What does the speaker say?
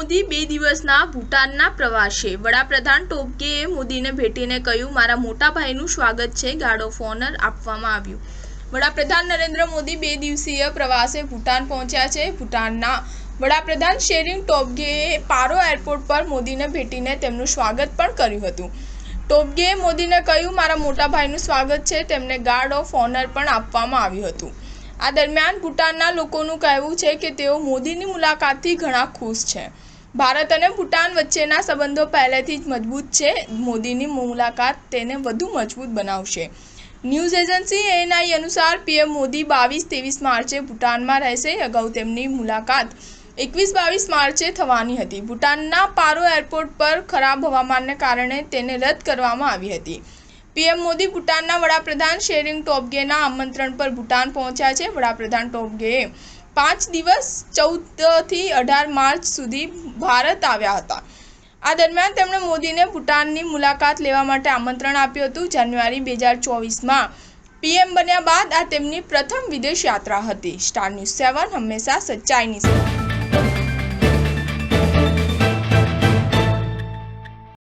મોદી 2 દિવસના ભૂટાનના પ્રવાસે વડાપ્રધાન ટોબગેએ મોદીને ભેટીને કહ્યું, મારા મોટા ભાઈનું સ્વાગત છે. ગાર્ડ ઓફ ઓનર આપવામાં આવ્યું. વડાપ્રધાન નરેન્દ્ર મોદી 2 દિવસીય પ્રવાસે ભૂટાન પહોંચ્યા છે. ભૂટાનના વડાપ્રધાન શેરિંગ ટોબગેએ પારો એરપોર્ટ પર મોદીને ભેટીને તેમનું સ્વાગત પણ કર્યું હતું. ટોબગેએ મોદીને કહ્યું, મારા મોટા ભાઈનું સ્વાગત છે. તેમને ગાર્ડ ઓફ ઓનર પણ આપવામાં આવ્યું હતું. આ દરમિયાન ભૂટાનના લોકોનું કહેવું છે કે તેઓ મોદીની મુલાકાતથી ઘણા ખુશ છે. ભારત અને ભૂટાન વચ્ચેના સંબંધો પહેલેથી જ મજબૂત છે. મોદીની મુલાકાત તેને વધુ મજબૂત બનાવશે. ન્યૂઝ એજન્સી ANI અનુસાર પીએમ મોદી 22-23 માર્ચે ભૂટાનમાં રહેશે. અગાઉ તેમની મુલાકાત 21-22 માર્ચે થવાની હતી. ભૂટાનના પારો એરપોર્ટ પર ખરાબ હવામાનને કારણે તેને રદ કરવામાં આવી હતી. પીએમ મોદી ભૂટાનના વડાપ્રધાન શેરિંગ ટોબગેના આમંત્રણ પર ભૂટાન પહોંચ્યા છે. વડાપ્રધાન ટોબગેએ 5 દિવસ 14 થી 18 માર્ચ સુધી ભારત આવ્યા હતા. આ દરમિયાન તેમણે મોદીને ભૂટાનની મુલાકાત લેવા માટે આમંત્રણ આપ્યું હતું. જાન્યુઆરી 2024માં પીએમ બન્યા બાદ આ તેમની પ્રથમ વિદેશ યાત્રા હતી. સ્ટાર ન્યૂઝ 7 હંમેશા સચ્ચાઈની સાથે.